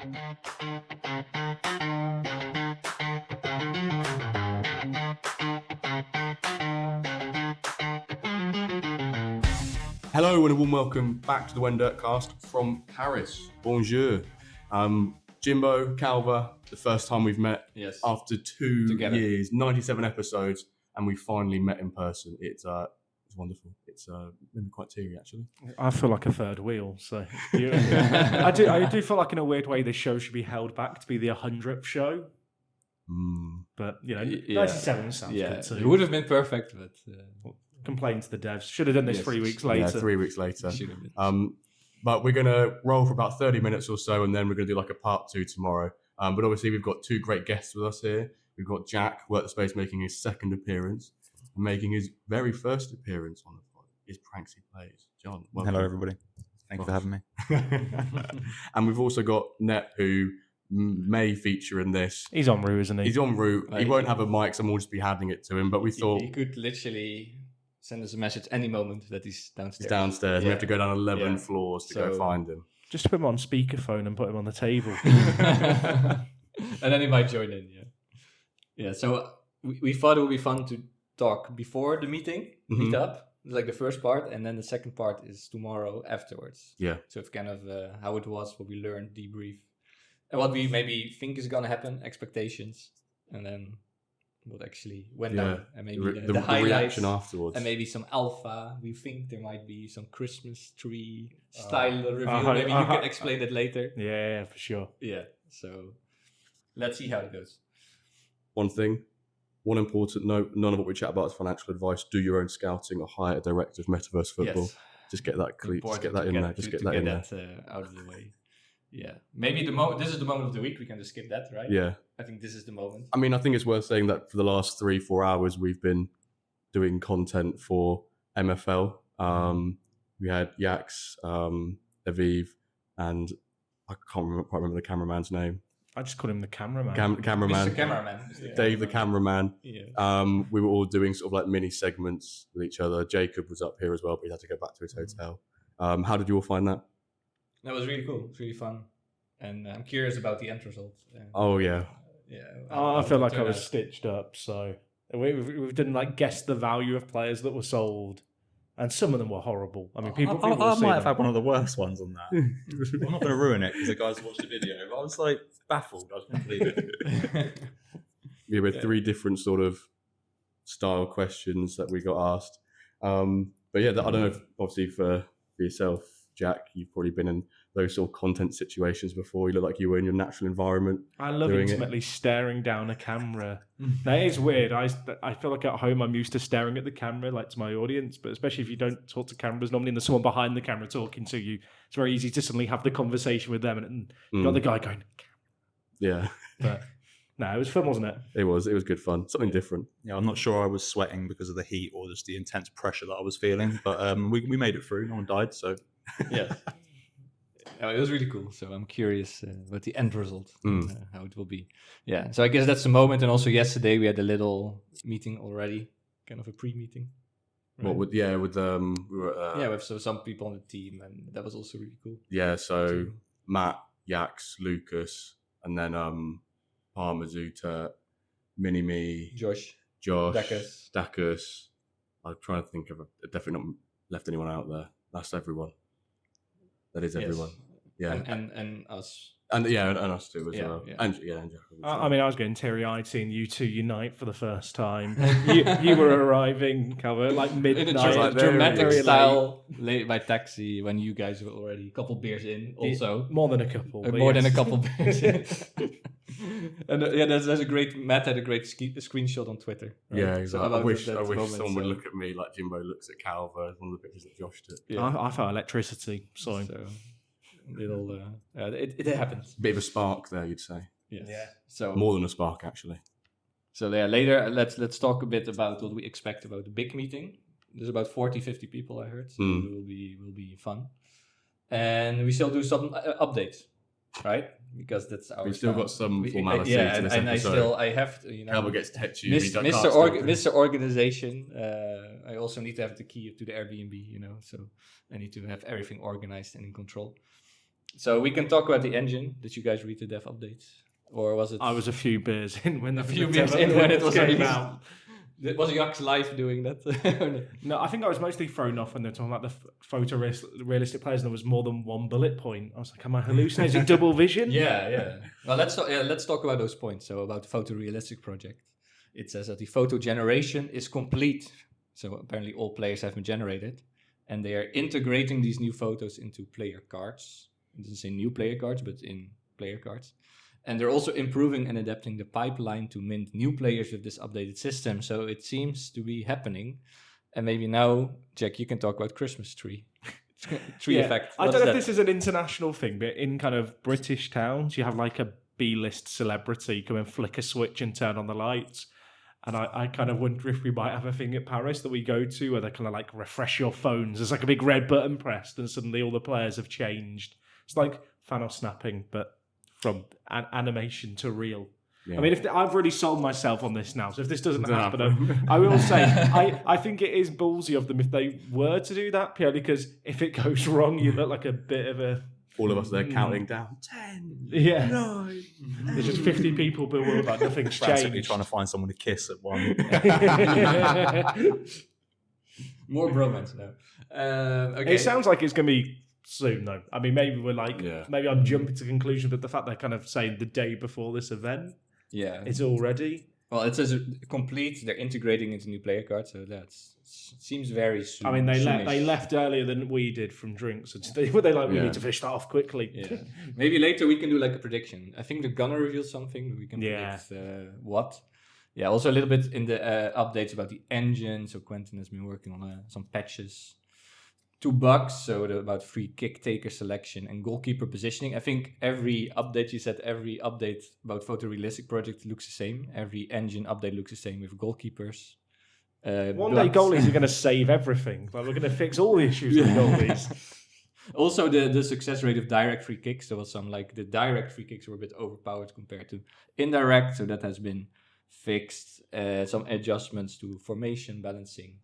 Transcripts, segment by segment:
Hello and a warm welcome back to the WenDirkCast from Paris. Bonjour. Jimbo, Calva, the first time we've met after 2 years, 97 episodes, and we finally met in person. It's wonderful. It's maybe quite teary, actually. I feel like a third wheel, so I do feel like in a weird way this show should be held back to be the 100th show. But 97 sounds good too. It would have been perfect, but complain to the devs. Should have done this 3 weeks later. Yeah, 3 weeks later. But we're going to roll for about 30 minutes or so, and then we're going to do like a part 2 tomorrow. But obviously we've got 2 great guests with us here. We've got Jack, WorkTheSpace, making his second appearance, and making his very first appearance on the pod is PranksyPlays. John, welcome. Hello, everybody. Thank you for having me. And we've also got Nep, who may feature in this. He's en route, isn't he? He's en route. He won't have a mic, so we'll just be handing it to him. But we thought he could literally send us a message any moment that he's downstairs. He's downstairs. We have to go down 11 floors to go find him. Just put him on speakerphone and put him on the table. And then he might join in, Yeah, so we thought it would be fun to talk before the meetup, like the first part, and then the second part is tomorrow afterwards. Yeah. So it's kind of how it was, what we learned, debrief, and what we maybe think is going to happen, expectations, and then what actually went down, and maybe the highlights, reaction afterwards, and maybe some alpha. We think there might be some Christmas tree style review. Maybe you can explain it later. Yeah, for sure. Yeah, so let's see how it goes. One important note, none of what we chat about is financial advice. Do your own scouting or hire a director of Metaverse Football. Yes. Just get that in there. Just get that in there. Out of the way. Yeah. Maybe this is the moment of the week. We can just skip that, right? Yeah. I think this is the moment. I mean, I think it's worth saying that for the last 3-4 hours, we've been doing content for MFL. We had Yax, Aviv, and I can't quite remember the cameraman's name. I just call him the cameraman. Cameraman. Mr. Cameraman. Dave, the cameraman. Yeah. We were all doing sort of like mini segments with each other. Jacob was up here as well, but he had to go back to his hotel. How did you all find that? That was really cool. It's really fun. And I'm curious about the end result. Oh, yeah. I feel like I was stitched up. So we didn't like guess the value of players that were sold. And some of them were horrible. I mean, people I might have had one of the worst ones on that. I'm not going to ruin it because the guys watched the video. But I was like baffled. I couldn't believe it. We had 3 different sort of style questions that we got asked. But yeah, I don't know if obviously for yourself, Jack, you've probably been in those sort of content situations before. You look like you were in your natural environment. I love intimately staring down a camera. Now, it is weird. I feel like at home I'm used to staring at the camera, like to my audience, but especially if you don't talk to cameras normally and there's someone behind the camera talking to you, it's very easy to suddenly have the conversation with them and you got the guy going, yeah. But no, it was fun, wasn't it? It was good fun. Something different. Yeah, I'm not sure I was sweating because of the heat or just the intense pressure that I was feeling, but we made it through. No one died, so... Yeah. It was really cool. So I'm curious about the end result, how it will be. Yeah. So I guess that's the moment. And also yesterday we had a little meeting already, kind of a pre-meeting. Right? We were with some people on the team, and that was also really cool. Yeah. So Matt, Yax, Lucas, and then Parmazuta, Mini-Me, Josh, Dacus. I'm trying to think of I've definitely not left anyone out there. That's everyone. That is everyone. Yes. Yeah. And us. And us too as well. Yeah. And Jack. I mean, I was getting teary-eyed seeing you two unite for the first time. you were arriving, Calvin, like midnight. In a dramatic style, late by taxi, when you guys were already a couple beers in also. More than a couple. Than a couple beers in. And there's a great, Matt had a great screenshot on Twitter. Right? Yeah, exactly. I wish someone would look at me like Jimbo looks at Calva, one of the pictures that Josh took. Yeah. I felt electricity, so it happens. Bit of a spark there, you'd say. Yes. Yeah. So more than a spark, actually. So later, let's talk a bit about what we expect about the big meeting. There's about 40-50 people, I heard, so it will be fun. And we still do some updates. Right, because that's our. We've still got some formalities. Yeah, and I have to. Calva gets touchy. Mr. Organization. I also need to have the key to the Airbnb. So I need to have everything organized and in control. So we can talk about the engine. Did you guys read the dev updates? Or was it... I was a few beers in when it was came released. out. Was Jax live doing that? No, I think I was mostly thrown off when they were talking about the photorealistic players and there was more than one bullet point. I was like, am I hallucinating? Is it double vision? Yeah. Well, let's talk about those points. So about the photorealistic project. It says that the photo generation is complete. So apparently all players have been generated. And they are integrating these new photos into player cards. It doesn't say new player cards, but in player cards. And they're also improving and adapting the pipeline to mint new players with this updated system. So it seems to be happening. And maybe now, Jack, you can talk about Christmas tree. Tree effect. I don't know if this is an international thing, but in kind of British towns, you have like a B-list celebrity come and flick a switch and turn on the lights. And I kind of wonder if we might have a thing at Paris that we go to where they kind of like refresh your phones. There's like a big red button pressed and suddenly all the players have changed. It's like Thanos snapping, but from animation to real. Yeah. I mean, I've really sold myself on this now, so if this doesn't happen, I will say, I think it is ballsy of them if they were to do that, purely because if it goes wrong, you look like a bit of a... All of us there counting down. 10, yeah. 9. There's just 50 people bewildered like nothing's changed. Trying to find someone to kiss at one. More bromance now. Okay. It sounds like it's going to be soon, though. I mean, maybe we're like, maybe I'm jumping to conclusion, but the fact they're kind of saying the day before this event, it's already. Well, it says complete. They're integrating into new player cards, so that seems very soon. I mean, they left earlier than we did from drinks. We need to finish that off quickly. Yeah. Maybe later we can do like a prediction. I think they're gonna reveal something. We can predict what. Yeah. Also a little bit in the updates about the engine. So Quentin has been working on some patches. 2 bugs, so about free kick taker selection and goalkeeper positioning. I think every update about photorealistic project looks the same. Every engine update looks the same with goalkeepers. One day goalies are going to save everything. Like, we're going to fix all the issues with goalies. Also, the success rate of direct free kicks. There was some the direct free kicks were a bit overpowered compared to indirect, so that has been fixed. Some adjustments to formation balancing.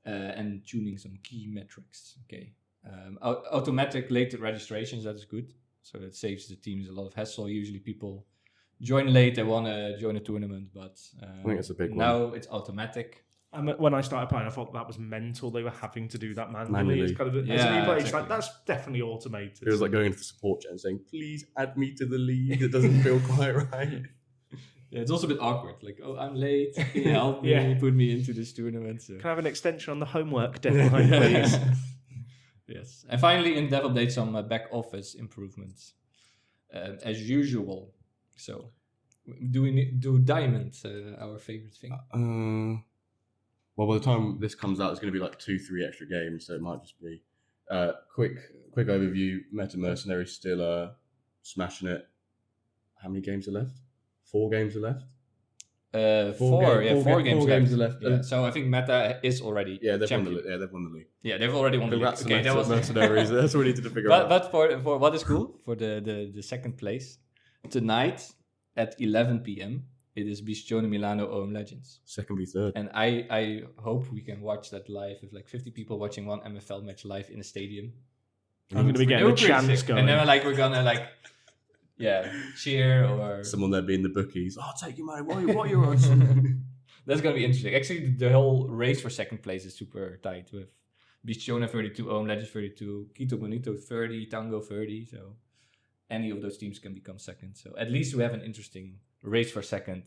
And tuning some key metrics. Okay, automatic late registrations, that is good. So that saves the teams a lot of hassle. Usually people join late, they want to join a tournament, but I think it's a big one. Now it's automatic. When I started playing, I thought that was mental. They were having to do that manually. It's kind of it's like that's definitely automated. It was like going into the support chat and saying, "Please add me to the league." It doesn't feel quite right. Yeah, it's also a bit awkward. Like, oh, I'm late. Can you help me? Put me into this tournament. So. Can I have an extension on the homework deadline, please? Yes. And finally, in dev update, some back office improvements, as usual. So, do Diamond, our favorite thing? Well, by the time this comes out, it's going to be like 2-3 extra games, so it might just be quick overview. Meta Mercenaries still smashing it. How many games are left? 4 games are left. 4 games are left. Yeah. So I think Meta is already they've champion. won the league. Yeah, they've already won the league. Okay, that was Mercenaries. That's what we needed to figure out. But for what is cool for the second place tonight at 11 p.m. it is Biscione Milano OM Legends. Second v third. And I hope we can watch that live with like 50 people watching one MFL match live in a stadium. I'm going to be getting a chance going. And then we're gonna cheer or someone there being the bookies. I'll take you, mate. What are your odds? That's gonna be interesting. Actually, the whole race for second place is super tight with Biscione 32, OM Legends 32, Quito Bonito 30, Tango 30. So any of those teams can become second. So at least we have an interesting race for second.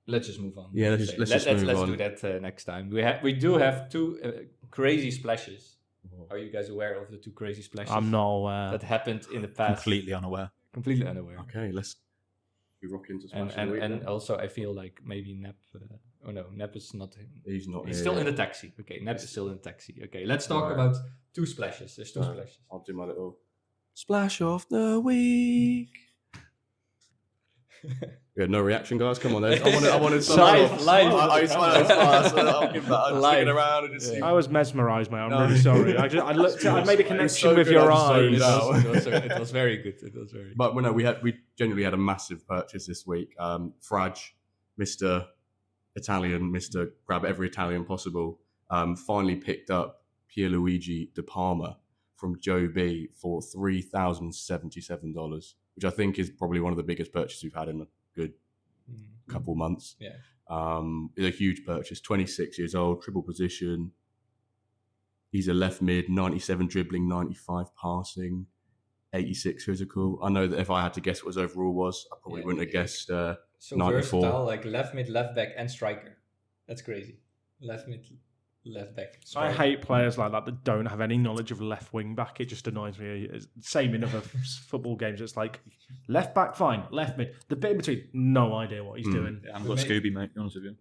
Let's just move on. Yeah, let's do that next time. We do have 2 crazy splashes. Are you guys aware of the 2 crazy splashes? I'm not aware. That happened in the past. Completely unaware. Okay, let's be rocking to splash. And also, I feel like maybe Nep. Nep is not. He's not. He's still in the taxi. Okay, Nep is still in the taxi. Okay, let's talk about 2 splashes. There's 2 splashes. I'll do my little splash of the week. We had no reaction, guys. Come on, I wanted some live. I'll give that. I'm just looking around and just. I was mesmerised, mate. I'm really sorry. I looked. I made a connection with your eyes. It was very good. But we genuinely had a massive purchase this week. Fraj, Mr. Italian, Mr. Grab every Italian possible, finally picked up Pierluigi De Palma from Joe B for $3,077, which I think is probably one of the biggest purchases we've had in a good couple months. Yeah. It's a huge purchase. 26 years old, triple position. He's a left mid, 97 dribbling, 95 passing, 86 physical. I know that if I had to guess what his overall was, I probably wouldn't have guessed so 94. versatile, like left mid, left back, and striker. That's crazy. Left mid, left back. Striker. I hate players like that don't have any knowledge of left wing back. It just annoys me. It's same in other football games. It's like left back, fine. Left mid, the bit in between, no idea what he's doing. Yeah, I've got Scooby, mate. To be honest with you.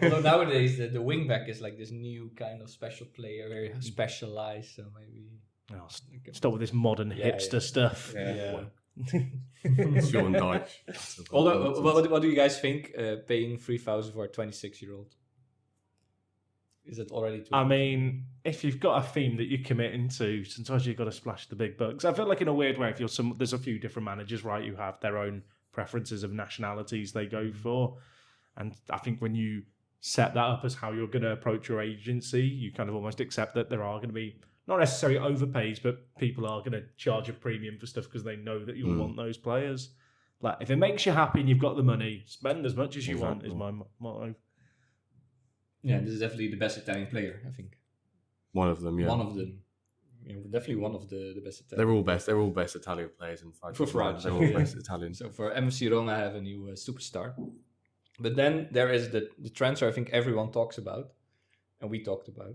Although nowadays the wing back is like this new kind of special player, very specialized. So maybe Stop with this modern hipster stuff. Yeah. Sean Dyche. Although, what do you guys think? Paying $3,000 for a 26-year-old? Is it already too I much? mean, if you've got a theme that you're committing to, sometimes you've got to splash the big bucks. I feel like in a weird way, if you're there's a few different managers, right? You have their own preferences of nationalities they go for, and I think when you set that up as how you're going to approach your agency, you kind of almost accept that there are going to be not necessarily overpays, but people are going to charge a premium for stuff because they know that you'll want those players. Like, if it makes you happy and you've got the money, spend as much as you want is my motto. Yeah, this is definitely the best Italian player, I think. One of them, yeah. One of them. Yeah, definitely one of the best Italian. They're all best Italian players in fact. For France. They're all best Italian. So for MFC Roma, I have a new superstar. But then there is the transfer I think everyone talks about, and we talked about.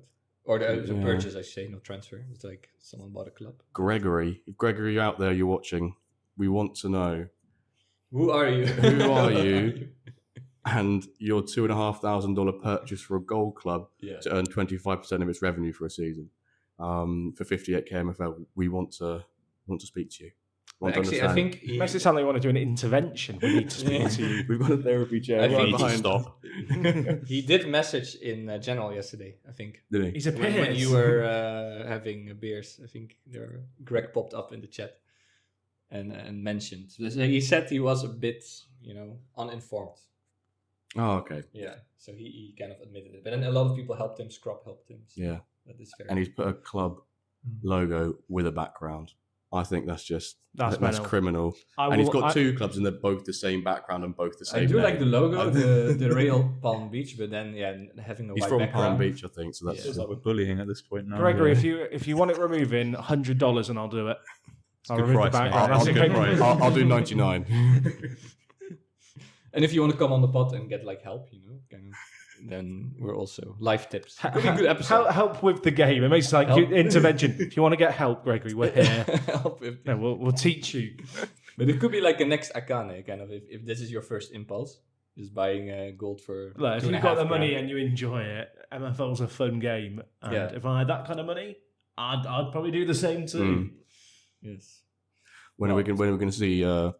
Or the purchase, I say, no transfer. It's like someone bought a club. Gregory. If Gregory, you're out there, you're watching, we want to know. Who are you? Who are you? And your $2,500 purchase for a gold club to earn 25% of its revenue for a season. For 58k MFL, we want to speak to you. Actually, I think it makes it sound like you want to do an intervention. We need to speak to you. We've got a therapy chair. I think behind. Stop. He did message in general yesterday, I think. Did he? He's a When you were having beers, I think Greg popped up in the chat and mentioned. So he said he was a bit, uninformed. Oh, okay. Yeah, so he kind of admitted it. But then a lot of people helped him, Scrub helped him. So Yeah. that is fair. And he's put a club logo with a background. I think that's That's criminal. And he's got two clubs and they're both the same background and both the same I do name. like the logo, the Real Palm Beach, but then having a He's white from background. Palm Beach, I think. So that's Feels like we're bullying at this point now. Gregory, if you want it removing, $100 and I'll do it. I'll good remove the price, mate. background. I'll, That's do, okay. price. I'll do 99. And if you want to come on the pod and get like help, then we're also live tips. Could be a good episode. Help with the game. It makes like intervention. If you want to get help, Gregory, we're here. Help with No, we'll teach you. But it could be like a next Akane, kind of, if this is your first impulse, just buying gold for Look, if you've got the money and you enjoy it, MFL's a fun game. And if I had that kind of money, I'd probably do the same too. Yes. When are we going to see the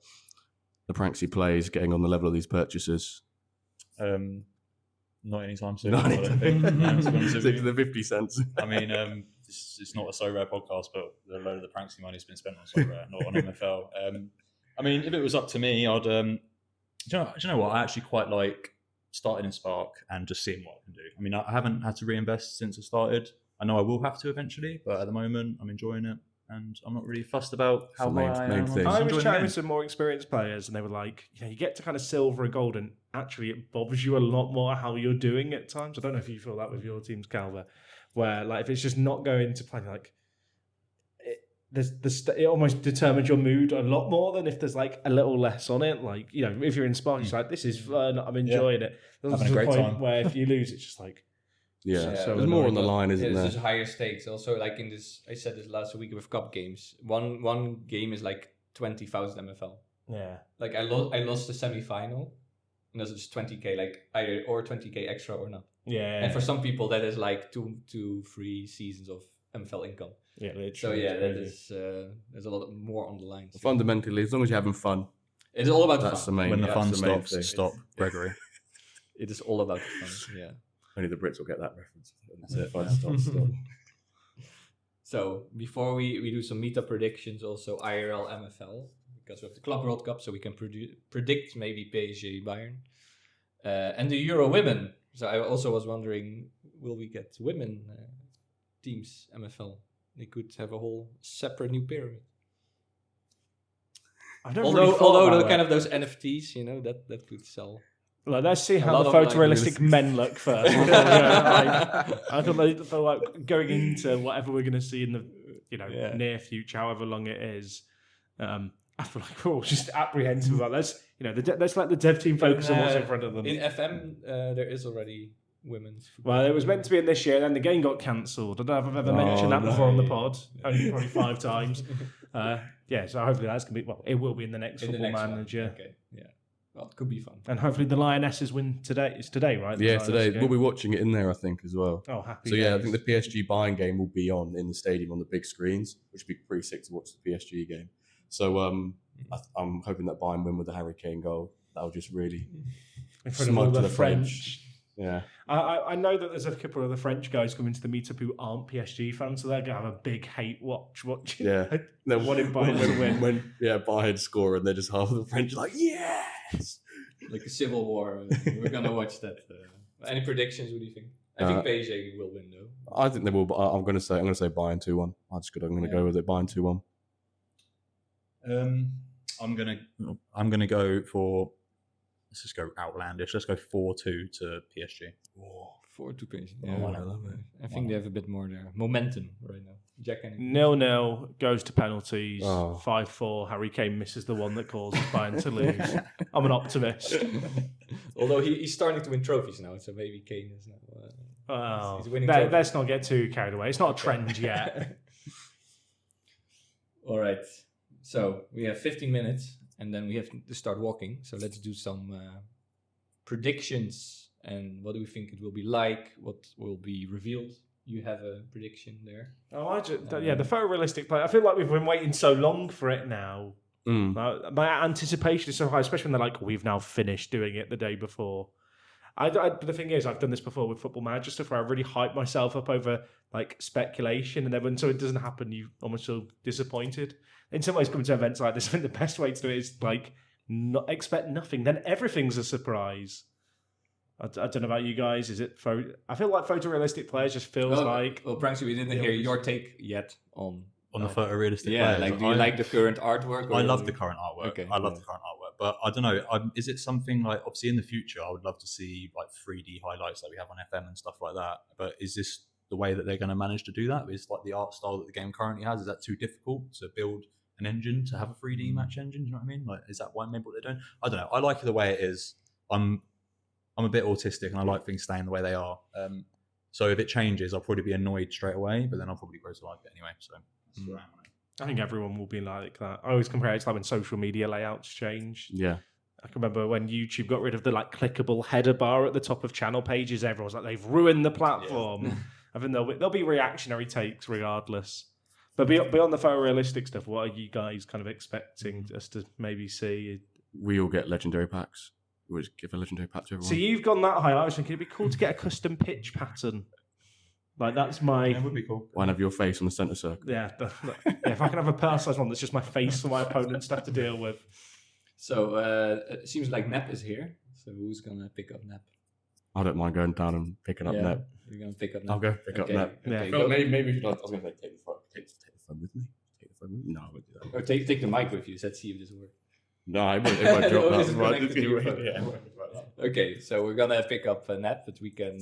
PranksyPlays getting on the level of these purchases? Not anytime soon. Not I don't think. To be honest with you. The 50 cents. I mean, it's not a So Rare podcast, but a load of the Pranksy money's been spent on So Rare, not on MFL. I mean, if it was up to me, I'd. Do you know what? I actually quite like starting in Spark and just seeing what I can do. I mean, I haven't had to reinvest since I started. I know I will have to eventually, but at the moment, I'm enjoying it. And I'm not really fussed about how the main high I thing. am. I I was enjoying chatting the with some more experienced players, and they were like, you get to kind of silver and gold, and actually it bothers you a lot more how you're doing at times. I don't know if you feel that with your team's Calva, where like if it's just not going to plan, like it almost determines your mood a lot more than if there's like a little less on it. Like, if you're in Spark, it's like, this is fun, I'm enjoying it. There's Having a great time. where if you lose, it's just like, Yeah, So there's more on the line, isn't It's there? just higher stakes. Also, like in this, I said this last week with cup games. One game is like 20,000 MFL. yeah. Like I lost the semi-final, and that's just 20k, like either or 20k extra or not. Yeah. And for some people, that is like 2-3 seasons of MFL income. Yeah, So that is there's a lot more on the line. So Fundamentally, as long as you're having fun, it's all about that's the fun. main. When the that's fun the main stops, thing. stop, Gregory. It is all about the fun. Yeah. Only the Brits will get that reference. That's it. Fun, stop. So before we do some meetup predictions, also IRL MFL, because we have the Club World Cup, so we can predict maybe PSG Bayern and the Euro Women. So I also was wondering, will we get women teams, MFL. They could have a whole separate new pyramid. Although kind of those NFTs, that could sell. Well, let's see how the photorealistic men look first. I feel like going into whatever we're going to see in the near future, however long it is. I feel like we're all just apprehensive about this. Let's let the dev team focus on what's in front of them. In FM, there is already women's football. Well, it was meant to be in this year, and then the game got cancelled. I don't know if I've ever mentioned that before on the pod. Only probably 5 times. So hopefully that's going to be... Well, it will be in the next Football Manager. Okay, yeah. Well, it could be fun. And hopefully the Lionesses win today. It's today, right? Yeah, today. We'll be watching it in there, I think, as well. Oh, happy So, I think the PSG Bayern game will be on in the stadium on the big screens, which would be pretty sick to watch the PSG game. So, I'm hoping that Bayern win with the Harry Kane goal. That'll just really smug to the French. Yeah. I know that there's a couple of the French guys coming to the meetup who aren't PSG fans, so they're going to have a big hate watching. Yeah. They're wanting Bayern to win. When Bayern score and they're just half of the French like, yes! Like a civil war. We're going to watch that. Any predictions? What do you think? I think PSG will win, though. I think they will, but I'm going to say Bayern 2-1. I'm going to go with it. Bayern 2-1. I'm gonna go for. Let's just go outlandish. Let's go 4-2 to PSG. 4-2 PSG. Yeah, I love it. I think they have a bit more there. Momentum right now. Jack, 0-0 goes to penalties. 5-4. Harry Kane misses the one that causes Bayern to lose. I'm an optimist. Although he's starting to win trophies now, so maybe Kane is now. He's winning. Let's not get too carried away. It's not a trend yet. All right. So we have 15 minutes, and then we have to start walking. So let's do some predictions. And what do we think it will be like? What will be revealed? You have a prediction there. Oh, the photorealistic play. I feel like we've been waiting so long for it now. My anticipation is so high, especially when they're like, we've now finished doing it the day before. The thing is, I've done this before with Football Manager stuff where I really hype myself up over like speculation, and then when it doesn't happen, you almost feel disappointed. In some ways, coming to events like this, I think the best way to do it is like not expect nothing. Then everything's a surprise. I don't know about you guys. Is it? I feel like photorealistic players just feels like. Well, Pranksy, we didn't hear your take yet on the photorealistic players. Yeah, like do you like the current artwork? I love the current artwork. Okay, I love the current artwork, but I don't know. Is it something like obviously in the future? I would love to see like 3D highlights like we have on FM and stuff like that. But is this the way that they're going to manage to do that? Is like the art style that the game currently has? Is that too difficult to build an engine to have a 3D match engine? Do you know what I mean? Like, is that why maybe what they're doing? I don't know. I like it the way it is. I'm a bit autistic and I like things staying the way they are. So if it changes, I'll probably be annoyed straight away, but then I'll probably grow to like it anyway. So that's where I am on it. I think everyone will be like that. I always compare it to like when social media layouts changed. Yeah. I can remember when YouTube got rid of the like clickable header bar at the top of channel pages. Everyone's like, they've ruined the platform. Yeah. I think there'll be reactionary takes regardless. But beyond the photorealistic stuff, what are you guys kind of expecting us to maybe see? We all get legendary packs. We'll just give a legendary pack to everyone. So you've gone that high. I was thinking it'd be cool to get a custom pitch pattern. Like that's my. That would be cool. Why not have your face on the centre circle? Yeah, if I can have a personalised one that's just my face for my opponents to have to deal with. So it seems like Nep is here. So who's gonna pick up Nep? I don't mind going down and picking up Nep. You're gonna pick up Nep. I'll go pick up Nep. Okay, well, maybe we should. I was going to say take the phone with me. Take the phone with me. No, I won't do that. Or take the mic with you. Let's see if this works. No, it won't drop that. Right. Okay, so we're gonna pick up Nep, but we can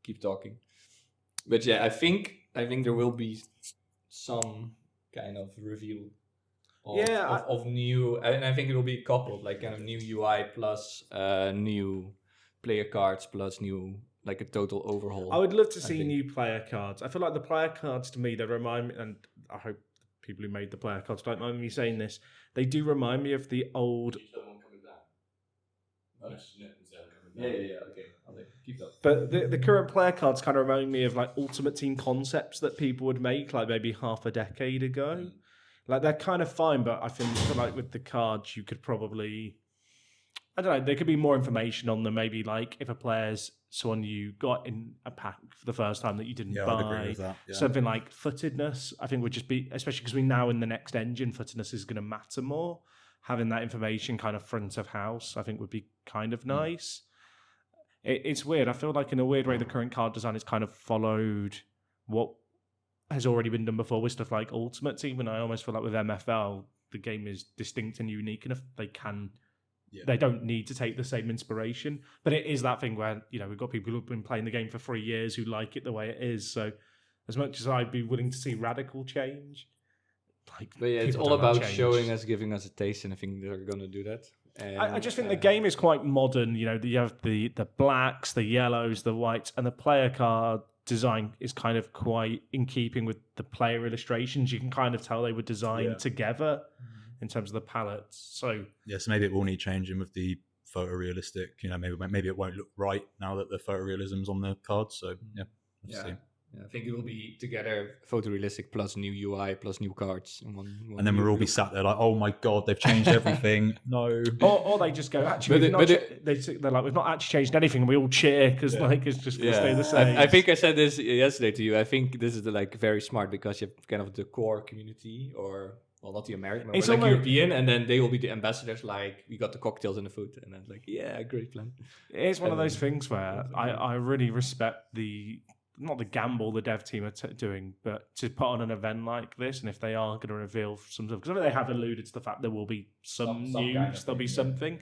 keep talking. But yeah, I think there will be some kind of reveal of new, and I think it will be coupled, like kind of new UI plus new player cards plus new, like a total overhaul. I would love to see new player cards. I feel like the player cards to me, they remind me, and I hope people who made the player cards don't mind me saying this, they do remind me of the old. Yeah, okay. I'll keep that. But the current player cards kind of remind me of like Ultimate Team concepts that people would make like maybe half a decade ago. Like they're kind of fine, but I feel like with the cards you could probably, I don't know, there could be more information on them. Maybe like if a player's someone you got in a pack for the first time that you didn't buy. I'd agree with that. Yeah. Something like footedness, I think would just be, especially because we now in the next engine, footedness is going to matter more. Having that information kind of front of house, I think would be kind of nice. It's weird. I feel like in a weird way, the current card design is kind of followed what has already been done before with stuff like Ultimate Team, and I almost feel like with MFL, the game is distinct and unique enough they don't need to take the same inspiration. But it is that thing where, we've got people who've been playing the game for 3 years who like it the way it is. So as much as I'd be willing to see radical change, it's all about showing us, giving us a taste, and I think they're going to do that. And I just think the game is quite modern. You have the blacks, the yellows, the whites, and the player card design is kind of quite in keeping with the player illustrations. You can kind of tell they were designed together in terms of the palettes. So maybe it will need changing with the photorealistic. Maybe it won't look right now that the photorealism's on the cards. So let's see. Yeah, I think it will be together photorealistic plus new UI plus new cards. And then we'll all be sat there like, oh my God, they've changed everything. No. Or they just go, actually, they're like, we've not actually changed anything. And we all cheer because it's just going to stay the same. I think I said this yesterday to you. I think this is very smart because you have kind of the core community not the American, but European, and then they will be the ambassadors. Like, we got the cocktails and the food, and I'm like, great plan. It's one of those things where I really respect not the gamble the dev team are doing, but to put on an event like this, and if they are going to reveal some stuff, because they have alluded to the fact there will be some news, there'll be something,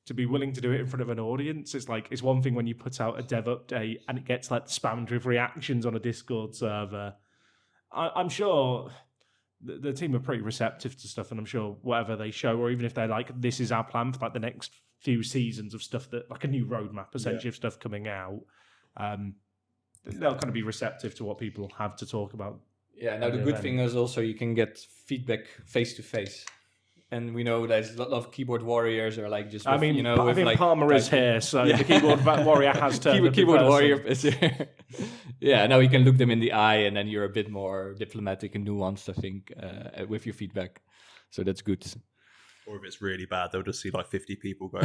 to be willing to do it in front of an audience. It's one thing when you put out a dev update and it gets spammed with reactions on a Discord server. I'm sure the team are pretty receptive to stuff, and I'm sure whatever they show, or even if they're like, this is our plan for the next few seasons of stuff, that a new roadmap essentially of stuff coming out, they'll kind of be receptive to what people have to talk about. Yeah, now the good thing is also you can get feedback face to face. And we know there's a lot of keyboard warriors are like just. Palmer is here, so the keyboard warrior has turned. Keyboard warrior is here. Now you can look them in the eye, and then you're a bit more diplomatic and nuanced, I think, with your feedback. So that's good. Or if it's really bad, they'll just see 50 people go.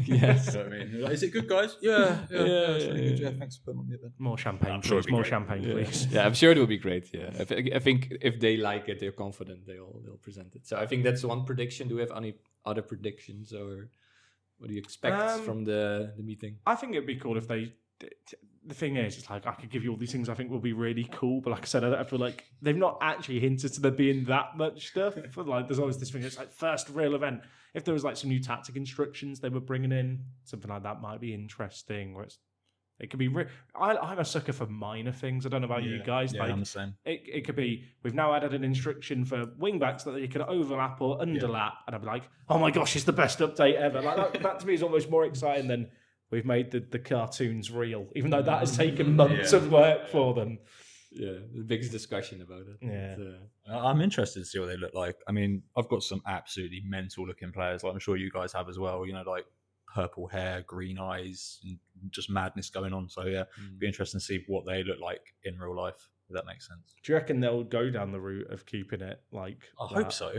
Yes. You know what I mean? Is it good, guys? Yeah. It's really good. Thanks for putting on the event. More champagne, please. More champagne, please. Yeah, I'm sure it will be great. Yeah, I think if they like it, they're confident. They'll present it. So I think that's one prediction. Do we have any other predictions, or what do you expect from the meeting? I think it'd be cool if they. The thing is, it's I could give you all these things I think will be really cool, but like I said, I feel like they've not actually hinted to there being that much stuff. There's always this thing, it's first real event. If there was some new tactic instructions they were bringing in, something like that might be interesting. Where it could be. I'm a sucker for minor things. I don't know about you guys. Yeah, I'm the same. It could be, we've now added an instruction for wingbacks that you can overlap or underlap, and I'd be like, oh my gosh, it's the best update ever. That to me is almost more exciting than we've made the cartoons real, even though that has taken months of work for them. Yeah, the biggest discussion about it. Yeah. I'm interested to see what they look like. I mean, I've got some absolutely mental looking players, I'm sure you guys have as well, purple hair, green eyes, and just madness going on. So it'd be interesting to see what they look like in real life, if that makes sense. Do you reckon they'll go down the route of keeping it I hope so.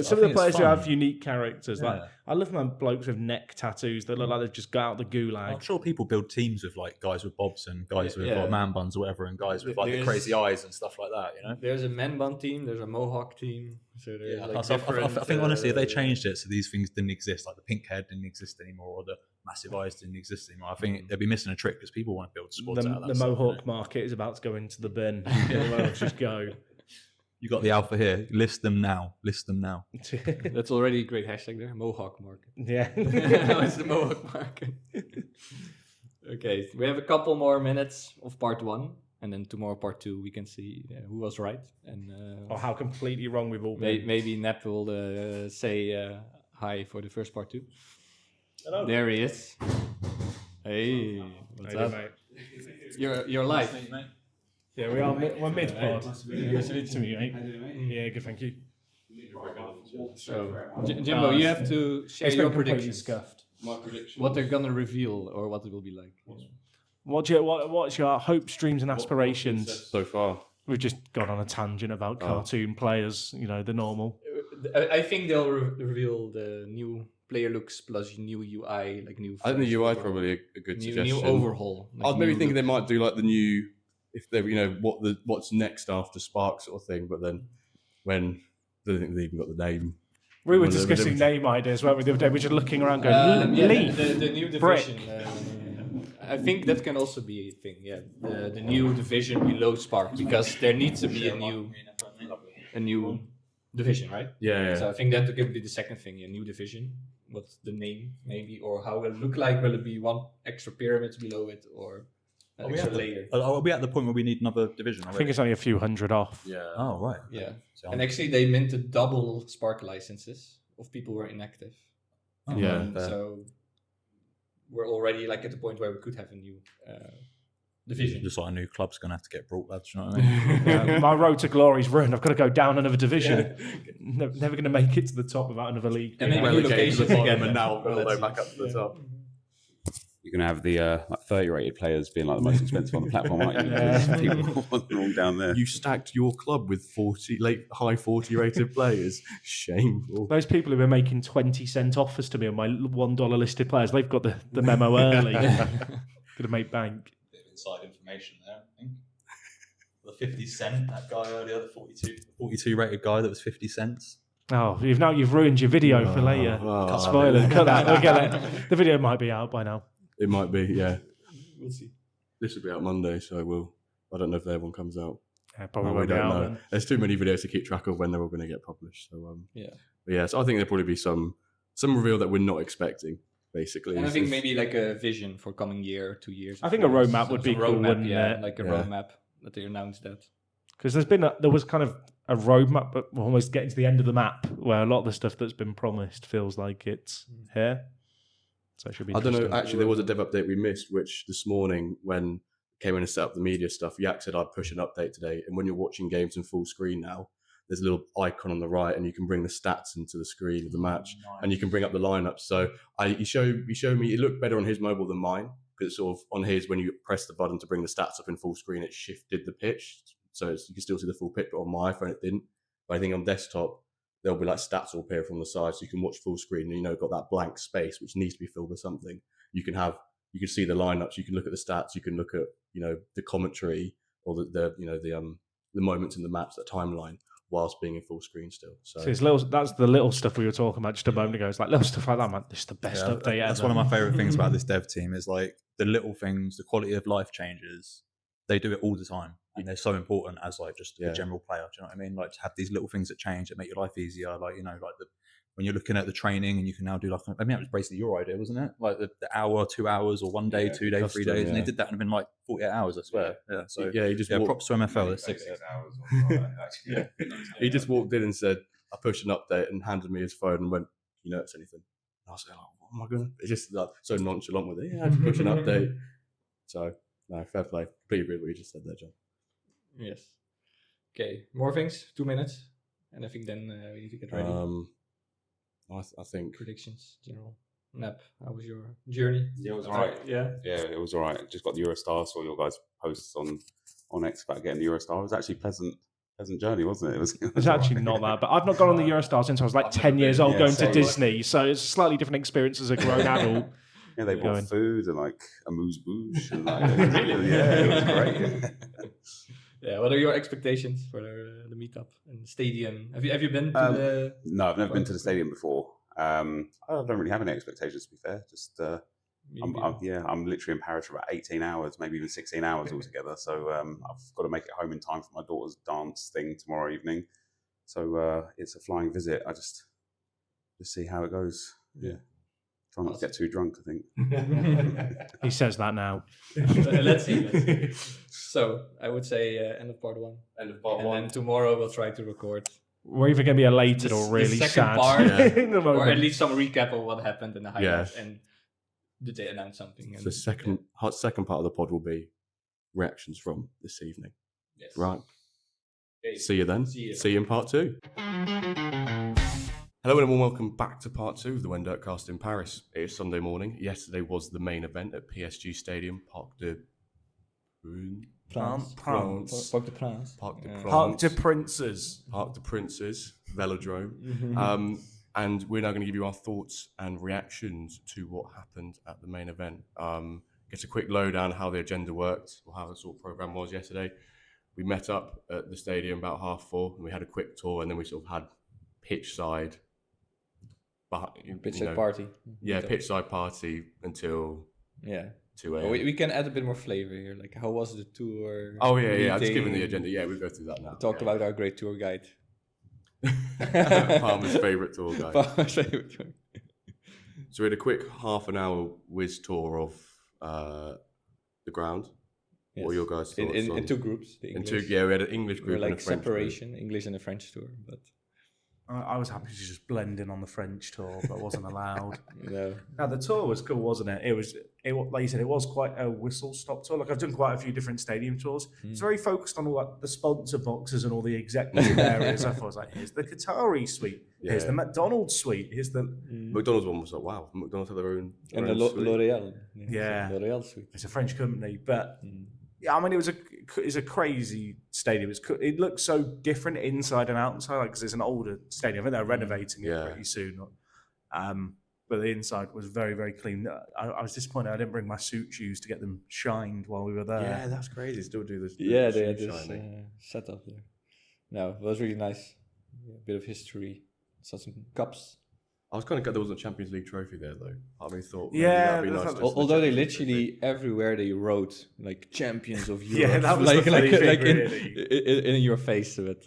Some of the players who have unique characters, I love my blokes with neck tattoos that look like they've just got out the gulag. I'm sure people build teams with guys with bobs and guys with man buns or whatever, and guys with the crazy eyes and stuff like that. There's a man bun team, there's a mohawk team. So there's I think honestly, if they changed it so these things didn't exist, like the pink head didn't exist anymore, or the massive eyes didn't exist anymore, I think they'd be missing a trick because people want to build squads out of that. The mohawk market is about to go into the bin. Let's just go. You got the alpha here. List them now. That's already a great hashtag there. Mohawk market. Yeah. It's the Mohawk market. Okay, we have a couple more minutes of part 1. And then tomorrow, part 2, we can see who was right. And or how completely wrong we've all been. Maybe Nep will say hi for the first part 2. Hello. There he is. Hey, what's up? Mate? You're live. Yeah, we're mid-pod. Nice to meet you, mate. Yeah, good, thank you. So, Jimbo, you have to share your predictions. Scuffed. My predictions. What they're gonna reveal or what it will be like. What's your hopes, dreams, and aspirations so far? We've just gone on a tangent about cartoon players, the normal. I think they'll reveal the new player looks plus new UI, new. I think the UI is probably a good suggestion. New overhaul. I was maybe thinking they might do the new, if they what's next after Spark sort of thing. But then when I don't think they even got the name. We were discussing name ideas, weren't we, the other day? We were just looking around going, Leaf, the new division. I think that can also be a thing. Yeah, the new division below Spark, because there needs to be a new division, right? Yeah. So I think that could be the second thing. A new division. What's the name, maybe, or how will it look like? Will it be one extra pyramid below it, or an extra layer? Are we at the point where we need another division already? I think it's only a few hundred off. Yeah. Oh, right. Yeah. So And actually, they minted double Spark licenses of people who were inactive. Yeah. So we're already like at the point where we could have a new division. just like a new club's going to have to get brought, lads. You know what I mean? Yeah, my road to glory is ruined. I've got to go down another division. Never going to make it to the top without another league. And maybe new Relegated to locations the bottom again. and now Well, all the way let's back see. up to the top. You're going to have the like 30 rated players being like the most expensive on the platform, aren't you? Because people are all down there. You stacked your club with high 40 rated players. Shameful. Those people who were making 20-cent offers to me on my $1 listed players, they've got the memo early. Gonna make bank. Bit of inside information there, I think. The 50 cent, that guy earlier, the 42 rated guy that was 50 cents. Oh, you've ruined your video for later. Spoiler, cut that. We'll get it. The video might be out by now. It might be, yeah. We'll see. This will be out Monday, so I don't know if the other one comes out. Yeah, probably We won't be don't out know. then. There's too many videos to keep track of when they're all going to get published. So Yeah. but yeah. So I think there'll probably be some reveal that we're not expecting. Basically, And I It's think just- maybe like a vision for coming year, 2 years. I think a roadmap would be Some cool, roadmap, wouldn't yeah, it? like a Yeah. roadmap that they announced that. Because there was kind of a roadmap, but we're almost getting to the end of the map where a lot of the stuff that's been promised feels like it's here. So it should be I don't know. interesting. Actually, there was a dev update we missed, which this morning when came in and set up the media stuff, Yak said I'd push an update today. And when you're watching games in full screen now, there's a little icon on the right, and you can bring the stats into the screen of the match, and you can bring up the lineup. So he showed me it looked better on his mobile than mine, because it's sort of on his, when you press the button to bring the stats up in full screen, it shifted the pitch, so you can still see the full pitch. But on my iPhone, it didn't. But I think on desktop, there'll be like stats will appear from the side, so you can watch full screen. And got that blank space which needs to be filled with something. You can see the lineups. You can look at the stats. You can look at the commentary or the moments in the match, that timeline, whilst being in full screen still. So that's the little stuff we were talking about just a moment ago. It's like little stuff like that, man. This is the best update ever. That's one of my favorite things about this dev team is like the little things, the quality of life changes. They do it all the time, and they're so important as like just a general player. Do you know what I mean? Like to have these little things that change that make your life easier. Like when you're looking at the training, and you can now do that was basically your idea, wasn't it? Like the hour, 2 hours, or 1 day, 2 days, custom, 3 days, and yeah. they did that in been like 48 hours, I swear. Yeah. So he just walked, props to MFL. That's 6 sick. hours. On Friday, actually. he just walked in and said, "I pushed an update," and handed me his phone and went, "You notice anything?" And I was like, "Oh my god!" It's just like so nonchalant with it. Yeah, I just push an update. So no, fair play. Completely agree with what you just said there, John. Yes. Okay, more things. 2 minutes, and I think then we need to get ready. I think Predictions, general. Nep, how was your journey? Yeah, it was alright. Yeah. Yeah, it was alright. Just got the Eurostar. Saw your guys' posts on X about getting the Eurostar. It was actually pleasant journey, wasn't it? It was It's actually not that, but I've not gone on the Eurostar since I was like 10 years old going to Disney, so it's a slightly different experience as a grown adult. Yeah, they brought Going. food and like a moose bouche. And like, it was great. Yeah. What are your expectations for the meetup and the stadium? Have you been to the? No, I've never been to the stadium before. I don't really have any expectations, to be fair. Just I'm literally in Paris for about 18 hours, maybe even 16 hours altogether. So I've got to make it home in time for my daughter's dance thing tomorrow evening. So it's a flying visit. I just see how it goes. Yeah. Try not to get too drunk, I think. He says that now. Let's see. So I would say end of part 1. End of part And then tomorrow we'll try to record. We're either going to be elated or The really second sad. part, in the or at moment. least some recap of what happened in the highlights. Yeah. And did they announce something? And, the second part of the pod will be reactions from this evening. Yes. Right. Okay. See you then. See you. See you in part 2. Hello and welcome back to part 2 of the WenDirkCast in Paris. It is Sunday morning. Yesterday was the main event at PSG Stadium, Parc-des-Princes. Parc-des-Princes. Parc-des-Princes Velodrome. And we're now going to give you our thoughts and reactions to what happened at the main event. Get a quick lowdown how the agenda worked, or how the sort of program was yesterday. We met up at the stadium about 4:30, and we had a quick tour, and then we sort of had pitch side Party. Yeah, pitch side party until Yeah. 2 a.m. Well, we can add a bit more flavor here. Like, how was the tour? Oh yeah. I've just given the meeting? agenda. Yeah, we'll go through that now. Talk about our great tour guide. Palmer's favourite tour guide. Palmer's favorite tour. So we had a quick half an hour whiz tour of the ground. Yes. What were your guys' thoughts in on? 2 groups? The English. We had an English We group were and like a French separation, English and a French tour, but I was happy to just blend in on the French tour, but wasn't allowed. no. Now the tour was cool, wasn't it? It was, like you said, it was quite a whistle-stop tour. Like I've done quite a few different stadium tours. It's very focused on all like the sponsor boxes and all the executive areas. I thought I was like, here's the Qatari suite, here's the McDonald's suite, here's the McDonald's one was like, wow, McDonald's have their own. And the L'Oreal. Yeah. L'Oreal suite. It's a French company, but yeah, I mean, it's a crazy stadium. It looks so different inside and outside, because it's an older stadium. I think they're renovating it pretty soon. But the inside was very, very clean. I was disappointed I didn't bring my suit shoes to get them shined while we were there. Yeah, that's crazy. Still do this. Yeah, they had this setup there. No, it was really nice. A bit of history. Saw some cups. I was kind of glad there wasn't a Champions League trophy there, though. Part of me thought, Yeah, that'd be nice. Although they literally everywhere they wrote like champions of Europe. Yeah, that was like, the funny thing, like really. in your face. But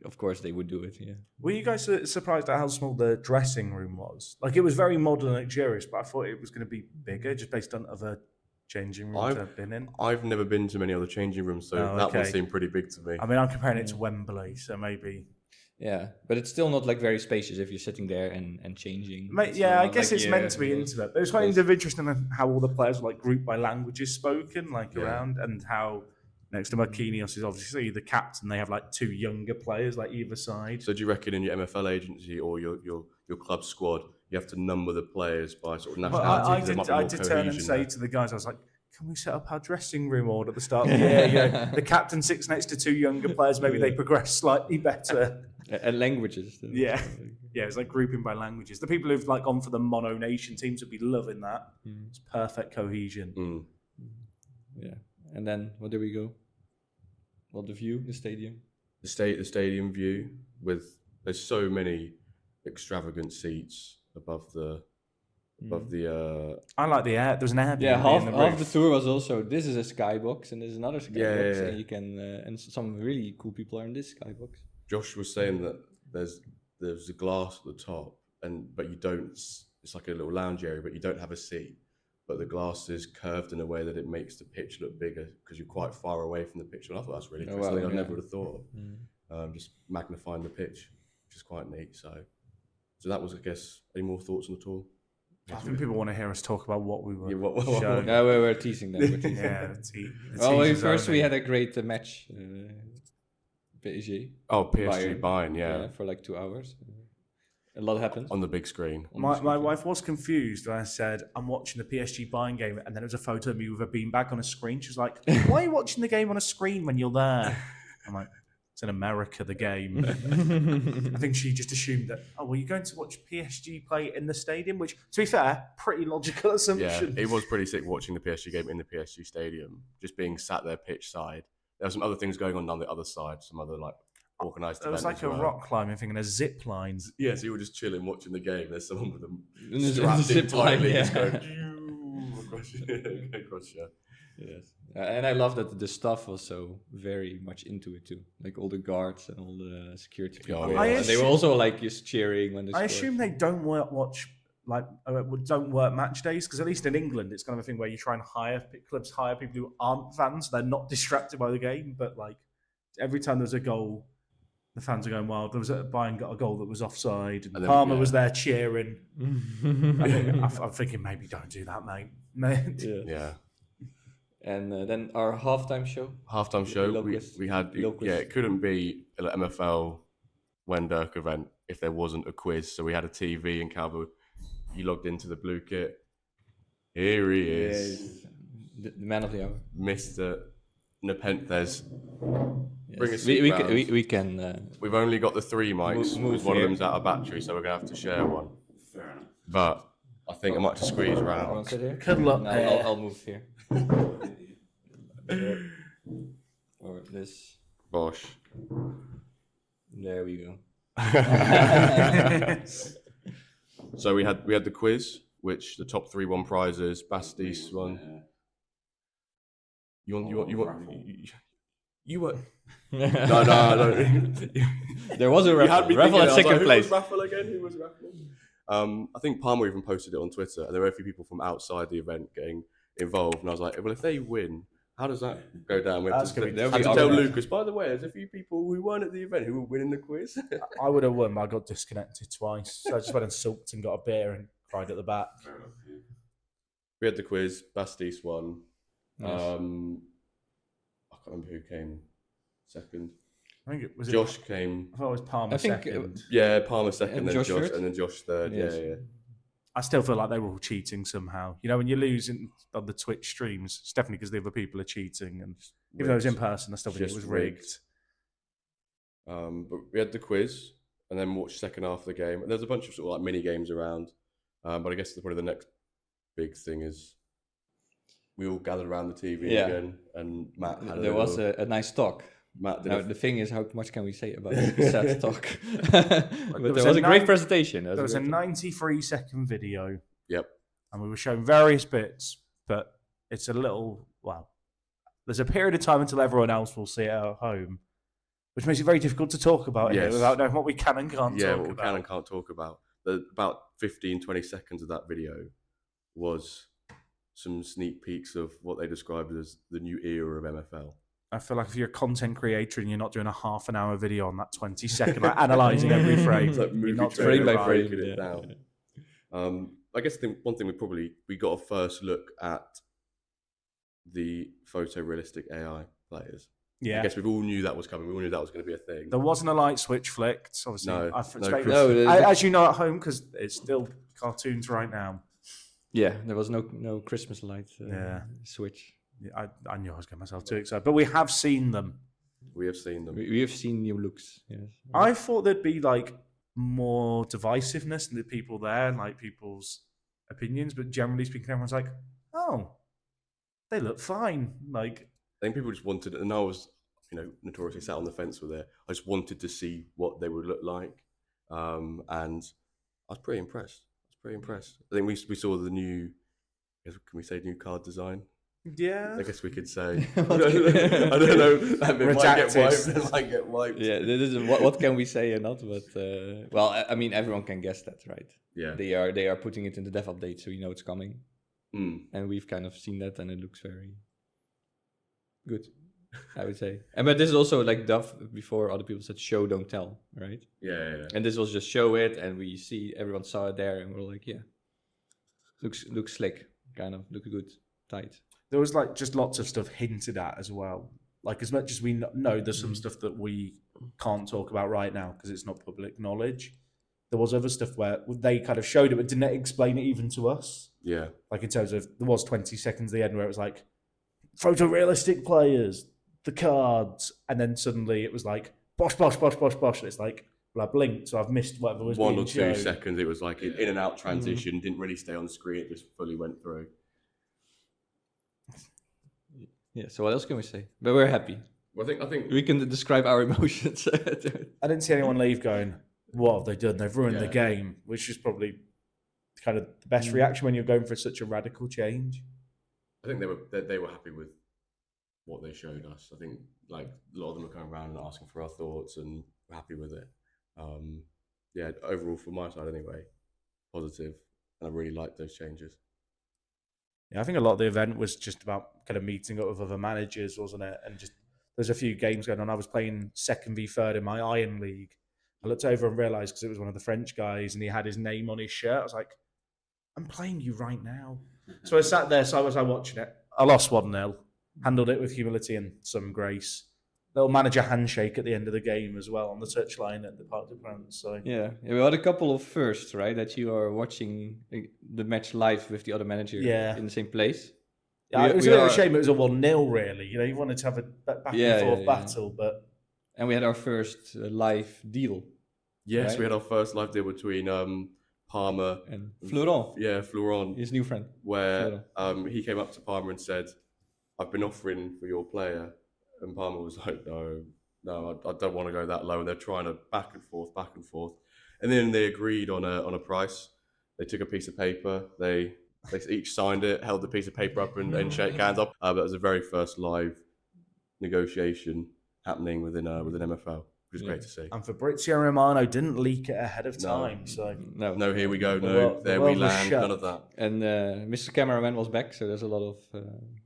of course they would do it. Yeah. Were you guys surprised at how small the dressing room was? Like, it was very modern and luxurious, but I thought it was going to be bigger, just based on other changing rooms I've been in. I've never been to many other changing rooms, so that one seemed pretty big to me. I mean, I'm comparing it to Wembley, so maybe. Yeah, but it's still not like very spacious if you're sitting there and changing. I guess it's meant to be intimate. But it was quite interesting how all the players were like grouped by languages spoken, around, and how next to Marquinhos is obviously the captain. They have like 2 younger players like either side. So do you reckon in your MFL agency or your club squad, you have to number the players by sort of nationality? I did turn and say to the guys, I was like, can we set up our dressing room order at the start of the year? The captain sits next to 2 younger players. Maybe they progress slightly better. And languages. Yeah, it's like grouping by languages. The people who've like gone for the mono nation teams would be loving that. It's perfect cohesion. Yeah, and then where do we go? Well, the view, the stadium. The stadium view there's so many extravagant seats above the. I like the air. There's an air. Yeah, half the tour was also this is a skybox and there's another skybox, and you can and some really cool people are in this skybox. Josh was saying that there's a glass at the top, but you don't. It's like a little lounge area, but you don't have a seat. But the glass is curved in a way that it makes the pitch look bigger because you're quite far away from the pitch. And I thought that's really interesting. Something I never would have thought of. Just magnifying the pitch, which is quite neat. So that was, I guess. Any more thoughts on the tour? I think people want to hear us talk about what we were showing. No, we're teasing them. First we had a great match. PSG. Oh, PSG Bayern, yeah. For like 2 hours. A lot happened. On the big screen. My wife was confused when I said, I'm watching the PSG Bayern game, and then it was a photo of me with a beanbag on a screen. She was like, why are you watching the game on a screen when you're there? I'm like, it's in America, the game. I think she just assumed that, were you going to watch PSG play in the stadium? Which, to be fair, pretty logical assumption. Yeah, it was pretty sick watching the PSG game in the PSG stadium, just being sat there pitch side. There were some other things going on the other side, some other organised events. There was like a rock climbing thing and a zip line. Yeah, so you were just chilling watching the game. There's someone with them strapped in tightly, just going across. Yes, and I love that the staff was so very much into it too. Like all the guards and all the security people. And they were also like just cheering when they scored. I assume they don't don't work match days, because at least in England it's kind of a thing where you try and clubs hire people who aren't fans. They're not distracted by the game, but like every time there's a goal, the fans are going wild. Bayern got a goal that was offside, and Palmer was there cheering. I'm thinking maybe don't do that, mate. Yeah. And then our halftime show. We had it couldn't be an MFL WenDirk event if there wasn't a quiz. So we had a TV, and Calvin, you logged into the blue kit. Here he is, the man of the hour, Mr. NepentheZ. Yes. Bring a seat round. We can. We've only got the 3 mics. One of them's out of battery, so we're gonna have to share one. Fair enough. But I think I might have to squeeze around. Cuddle up. I'll move here. Or this. Bosh. There we go. So we had the quiz, which the top 3 won prizes. Bastis won You were. No. There was a raffle. Raffle at second place. Who was raffle again? Who was raffle? I think Palmer even posted it on Twitter, and there were a few people from outside the event getting involved. And I was like, well, if they win, how does that go down? We have to tell Lucas, by the way, there's a few people who weren't at the event who were winning the quiz. I would have won, but I got disconnected twice. So I just went and sulked and got a beer and cried at the back. We had the quiz. Bastiste won. Nice. I can't remember who came second. I think it was Josh came. I thought it was Palmer second. Palmer second, and then Josh Josh, third? and then Josh third. Yes. Yeah. I still feel like they were all cheating somehow. You know, when you lose on the Twitch streams, it's definitely because the other people are cheating. And even though it was in person, I still think it was rigged. But we had the quiz and then watched the second half of the game. And there's a bunch of sort of like mini games around. But I guess probably the next big thing is we all gathered around the TV again. And Matt had there was a nice talk. Matt did now, the thing is, how much can we say about the sad talk? But there was a great presentation. There was a 93-second video. Yep. And we were showing various bits, but it's a little, there's a period of time until everyone else will see it at home, which makes it very difficult to talk about it without knowing what we can and can't talk about. Yeah, what we can and can't talk about. About 15-20 seconds of that video was some sneak peeks of what they described as the new era of MFL. I feel like if you're a content creator and you're not doing a half-an-hour video on that 20-second, like analysing every frame, it's like you're not frame by frame. It down. I guess one thing we got a first look at the photorealistic AI players. Yeah. I guess we all knew that was coming. We all knew that was going to be a thing. There wasn't a light switch flicked, obviously. No, as you know at home, because it's still cartoons right now. Yeah, there was no Christmas light switch. Yeah, I knew I was getting myself too excited, but we have seen them. We have seen them. We have seen new looks. Yes. I thought there'd be like more divisiveness in the people there and like people's opinions, but generally speaking, everyone's like, "Oh, they look fine." Like, I think people just wanted, and I was, notoriously sat on the fence with it. I just wanted to see what they would look like, and I was pretty impressed. I think we saw the new. Can we say new card design? Yeah, I guess we could say. I don't know. It might get wiped. Yeah, this is what can we say or not? But I mean, everyone can guess that, right? Yeah, they are putting it in the dev update, so you know it's coming, and we've kind of seen that, and it looks very good, I would say. But this is also like Duff before. Other people said show, don't tell, right? Yeah. And this was just show it, and we see everyone saw it there, and we're like, yeah, looks slick, kind of look good, tight. There was like just lots of stuff hinted at as well. Like as much as we know there's some stuff that we can't talk about right now because it's not public knowledge. There was other stuff where they kind of showed it but didn't explain it even to us. Yeah. Like in terms of, there was 20 seconds at the end where it was like, photorealistic players, the cards, and then suddenly it was like, bosh. And it's like, well, I blinked, so I've missed whatever was One being or two shown. seconds, it was like in and out transition, didn't really stay on the screen, it just fully went through. Yeah, so what else can we say? But we're happy. Well, I think we can describe our emotions. I didn't see anyone leave going, what have they done? They've ruined the game, which is probably kind of the best reaction when you're going for such a radical change. I think they were happy with what they showed us. I think like a lot of them were coming around and asking for our thoughts and we're happy with it. Overall from my side anyway, positive, and I really liked those changes. Yeah, I think a lot of the event was just about kind of meeting up with other managers, wasn't it? And just there's a few games going on. I was playing 2nd v 3rd in my Iron League. I looked over and realised because it was one of the French guys and he had his name on his shirt. I was like, I'm playing you right now. So I sat there, so I was watching it. I lost 1-0, handled it with humility and some grace. Little manager handshake at the end of the game as well on the touchline at the Parc-des-Princes. So yeah, we had a couple of firsts, right? That you are watching the match live with the other manager in the same place. Yeah, it was a bit of a shame it was a 1-0 really. You know, you wanted to have a back and forth battle, but... And we had our first live deal. Yes, right? We had our first live deal between Palmer and Florent. Yeah, Florent. His new friend. Where he came up to Palmer and said, I've been offering for your player. And Palmer was like, no, I don't want to go that low. And they're trying to back and forth. And then they agreed on a price. They took a piece of paper. They They each signed it, held the piece of paper up, and shake hands up. But it was the very first live negotiation happening within MFL, which is great to see. And Fabrizio Romano didn't leak it ahead of time. No, here we go. No, there we land. None of that. And Mr. Cameraman was back, so there's a lot of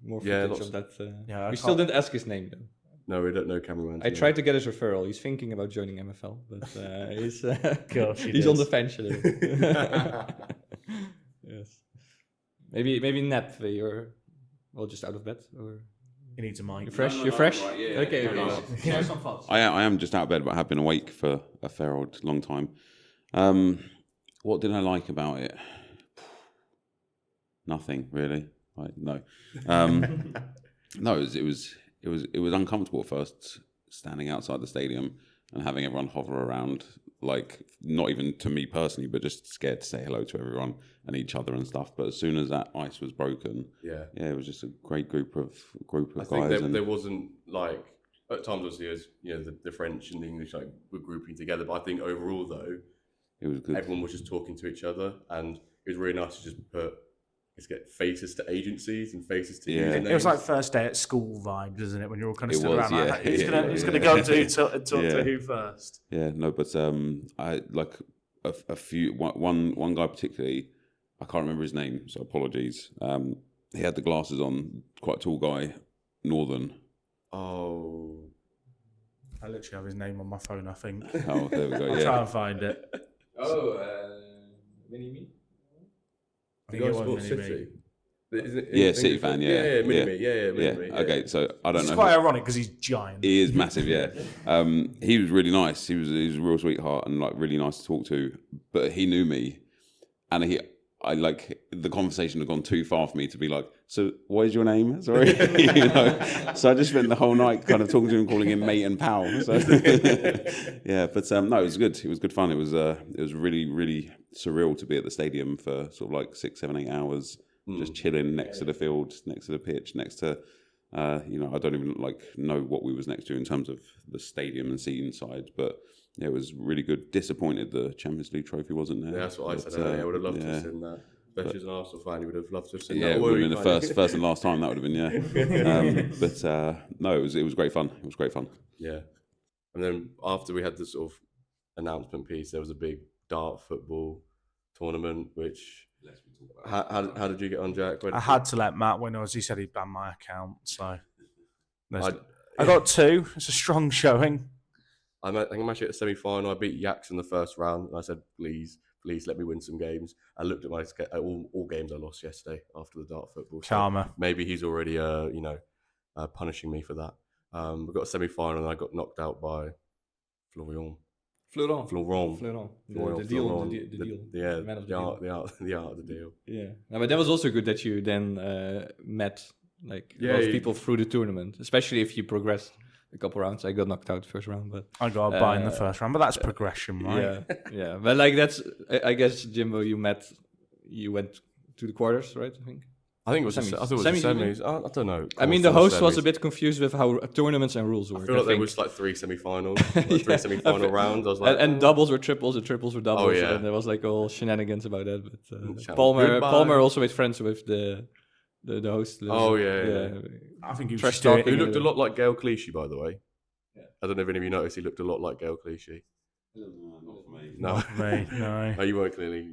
more footage of that. We still didn't ask his name though. No, we don't know cameraman. I tried to get his referral. He's thinking about joining MFL, but he's on the fence a little. Yes. Maybe Nep, you're just out of bed, or you need to mic. You're fresh. Right, yeah, Okay. Share some thoughts. I am just out of bed, but I have been awake for a fair old long time. What did I like about it? Nothing really. No. No, it was uncomfortable at first, standing outside the stadium and having everyone hover around, like not even to me personally, but just scared to say hello to everyone and each other and stuff. But as soon as that ice was broken, it was just a great group of guys. I think there wasn't like at times obviously as the French and the English like were grouping together, but I think overall though it was good. Everyone was just talking to each other, and it was really nice to just get faces to agencies and faces to It was like first day at school vibes, isn't it? When you're all kind of stood around like, who's going to go to talk to who first? Yeah, no, but I like one guy particularly. I can't remember his name, so apologies. He had the glasses on, quite a tall guy, Northern. Oh, I literally have his name on my phone, I think. Oh, there we go. I'll try and find it. Mini-Me? I think it was City. City fan, Mini-Me. Okay, so I don't know. It's quite ironic because he's giant. He is massive, yeah. He was really nice. He was a real sweetheart and like really nice to talk to. But he knew me, and I like the conversation had gone too far for me to be like, so what is your name? Sorry, So I just spent the whole night kind of talking to him, calling him mate and pal. So yeah, but no, it was good. It was good fun. It was really, really surreal to be at the stadium for sort of like 6, 7, 8 hours, just chilling next to the field, next to the pitch, next to I don't even like know what we was next to in terms of the stadium and seating side, but. Yeah, it was really good. Disappointed the Champions League trophy wasn't there. Yeah, that's what I said earlier. I would have loved to have seen that. Especially as an Arsenal fan, you would have loved to have seen that. Yeah, it would have been the first and last time that would have been, but no, it was great fun. It was great fun. Yeah. And then after we had the sort of announcement piece, there was a big dart football tournament, which... How did you get on, Jack? I had to let Matt win, as he said he'd ban my account, so... I got 2. It's a strong showing. I think I'm actually at the semi-final. I beat Yaks in the first round, and I said, please let me win some games. I looked at my all games I lost yesterday after the dart football. So Karma. maybe he's already, punishing me for that. We got a semi-final, and I got knocked out by Florent. The deal. Yeah, the art of the deal. Yeah, but that was also good that you then met a lot of people through the tournament, especially if you progressed a couple rounds. I got knocked out first round, but I got a bye in the first round, but that's progression, right? Yeah. But like that's, I guess Jimbo, you went to the quarters, right? I think it was semis. I don't know. I mean, the host was a bit confused with how tournaments and rules work. I feel like there was like 3 semi-finals, 3 semi-final rounds. I was like, and doubles were triples, and triples were doubles. Oh, yeah. And there was like all shenanigans about that. But Palmer also made friends with the host. Yeah. I think he was talking. He looked a lot like Gail Clichy, by the way. Yeah. I don't know if any of you noticed. He looked a lot like Gail Clichy. Not for me. No. Not for me. No. No, you weren't clearly.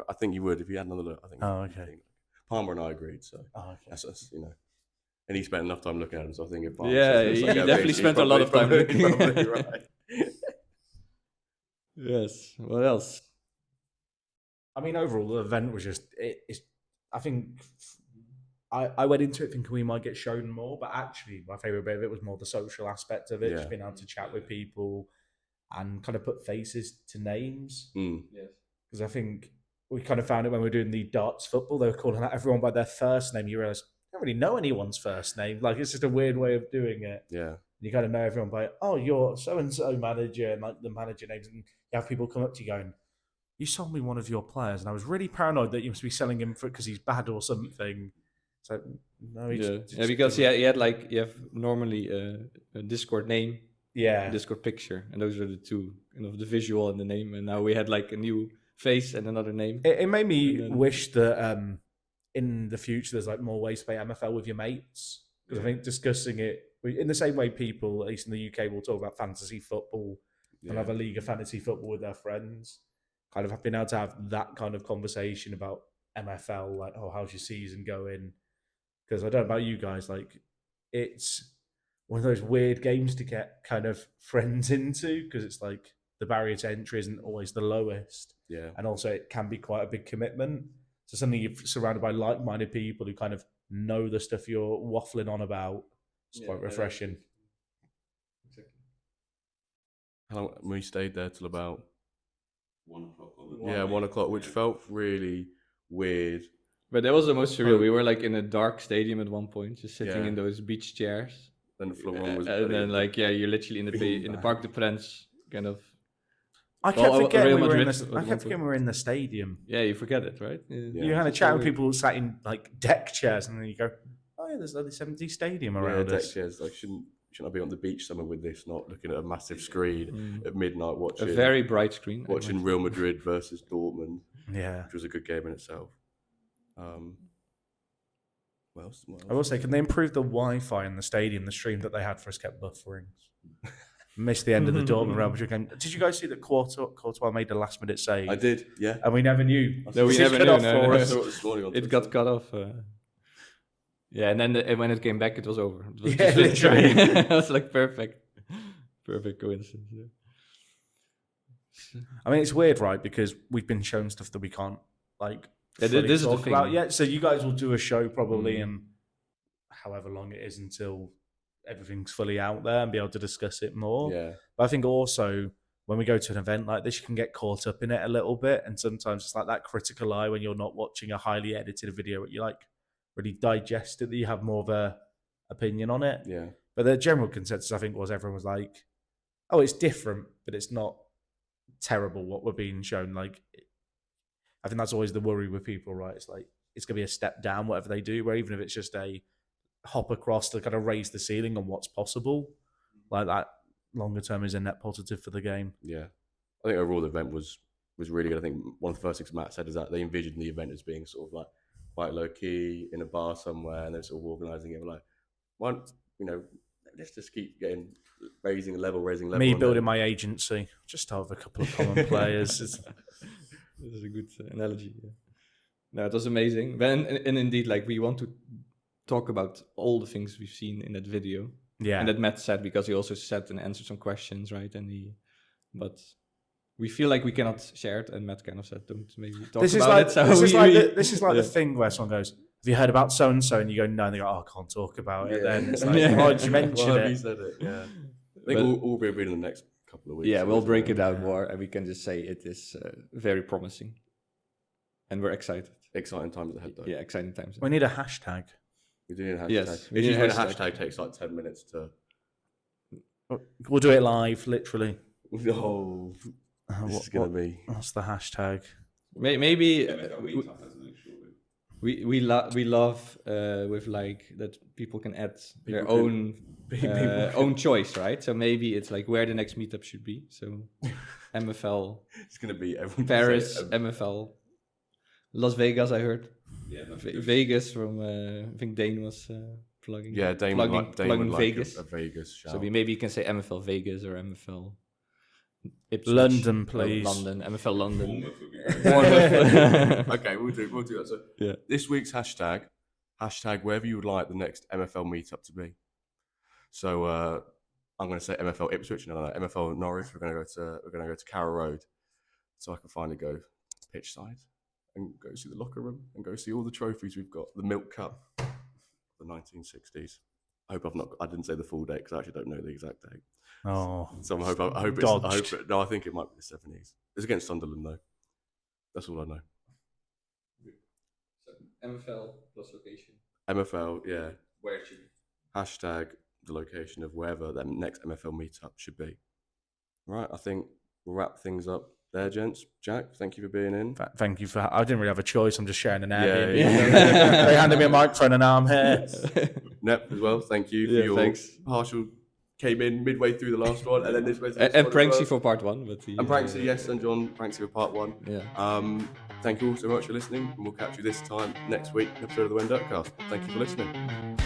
I think you would if you had another look. I think. Oh, okay. Palmer and I agreed. So. Oh, okay. That's and he spent enough time looking at him. So I think if Palmer he definitely spent a lot of time looking. Right. Yes. What else? I mean, overall, the event was just. I think. I went into it thinking we might get shown more, but actually my favourite bit of it was more the social aspect of it, just being able to chat with people and kind of put faces to names. Yes. Because I think we kind of found it when we were doing the darts football, they were calling out everyone by their first name. You realise you don't really know anyone's first name. Like, it's just a weird way of doing it. Yeah. You kind of know everyone by, oh, you're so-and-so manager, and like the manager names, and you have people come up to you going, you sold me one of your players, and I was really paranoid that you must be selling him because he's bad or something. So no, because you have normally a Discord name, a Discord picture, and those are the two, the visual and the name. And now we had like a new face and another name. It made me wish that in the future there's like more ways to play MFL with your mates. Because I think discussing it in the same way people, at least in the UK, will talk about fantasy football and have a league of fantasy football with their friends. Kind of being able to have that kind of conversation about MFL, like, oh, how's your season going? Because I don't know about you guys, like, it's one of those weird games to get kind of friends into, because it's like the barrier to entry isn't always the lowest. Yeah. And also it can be quite a big commitment. So suddenly you're surrounded by like-minded people who kind of know the stuff you're waffling on about. It's quite refreshing. Exactly. How long we stayed there till about 1 o'clock. 1 o'clock, which felt really weird. But that was the most surreal. We were like in a dark stadium at one point, just sitting in those beach chairs. Then the Florent was, and then like you're literally in the Parc-des-Princes, kind of. I kept forgetting we were in the stadium. Yeah, you forget it, right? You kind of chat with people who sat in like deck chairs, and then you go, "Oh yeah, there's only 70 stadium around us." Deck chairs. Like, shouldn't I be on the beach somewhere with this, not looking at a massive screen at midnight watching a very bright screen, watching Real Madrid versus Dortmund. Yeah, which was a good game in itself. What else? I will say, can they improve the Wi-Fi in the stadium? The stream that they had for us kept buffering. Missed the end of the Dortmund Real Madrid game. Did you guys see that Courtois made the last minute save? I did, yeah. And we never knew. No, we never knew. No. It got cut off. Yeah, and then when it came back, it was over. It was literally. It was like perfect coincidence. Yeah. I mean, it's weird, right? Because we've been shown stuff that we can't like this talk is the thing. about yet. So you guys will do a show probably in however long it is until everything's fully out there and be able to discuss it more. Yeah. But I think also when we go to an event like this, you can get caught up in it a little bit, and sometimes it's like that critical eye when you're not watching a highly edited video, but you like really digest it, that you have more of a opinion on it. Yeah. But the general consensus, I think, was everyone was like, "Oh, it's different, but it's not terrible what we're being shown." Like, I think that's always the worry with people, right? It's like it's gonna be a step down, whatever they do, where even if it's just a hop across to kind of raise the ceiling on what's possible, like that longer term is a net positive for the game. Yeah, I think overall the event was really good. I think one of the first things Matt said is that they envisioned the event as being sort of like quite low key in a bar somewhere, and they're sort of organising it like, why, let's just keep raising level. Me building my agency, just have a couple of common players. This is a good analogy. Yeah. No, it was amazing. And indeed, like, we want to talk about all the things we've seen in that video. Yeah. And that Matt said, because he also said and answered some questions, right? But we feel like we cannot share it, and Matt kind of said, don't maybe talk about it. So this is like the thing where someone goes, "Have you heard about so and so?" And you go, "No," and they go, "Oh, I can't talk about it." Then it's like, why did you mention it? You said it? Yeah. I think we'll be reading in the next couple of weeks. Yeah, we'll break it down more, and we can just say it is very promising, and we're excited. Exciting times ahead, though. Yeah, exciting times. We need a hashtag. We do need a hashtag. Yes, Usually a hashtag takes like 10 minutes to. We'll do it live, literally. Oh, this is gonna be. What's the hashtag? Maybe we love with like that people can add their own choice, right? So maybe it's like where the next meetup should be. So MFL. It's gonna be everyone. Paris, MFL, Las Vegas. I heard. Yeah, Vegas from I think Dane was plugging. Yeah, Dane plugging would Vegas. Like a Vegas shout. So maybe you can say MFL Vegas or MFL Ipswich. London, please. London, MFL London. Okay, we'll do that. So yeah, this week's hashtag wherever you would like the next MFL meetup to be. So I'm going to say MFL Ipswich. No, MFL Norwich. We're going to go to Carrow Road, so I can finally go pitch side and go see the locker room and go see all the trophies we've got. The Milk Cup, the 1960s. I didn't say the full date because I actually don't know the exact date. Oh, so I think it might be the 70s. It's against Sunderland though. That's all I know. So MFL plus location. MFL, yeah. Where it should be. Hashtag the location of wherever that next MFL meetup should be. Right, I think we'll wrap things up there, gents. Jack, thank you for being in. Thank you for. I didn't really have a choice. I'm just sharing an Airbnb. Yeah. They handed me a microphone and now I'm here. Nep as well. Thank you for your partial. Came in midway through the last one, and then this way. And Pranksy for part one, but and Pranksy, yes, and John Pranksy for part one. Yeah. thank you all so much for listening, and we'll catch you this time next week, episode of the WenDirkCast. Thank you for listening.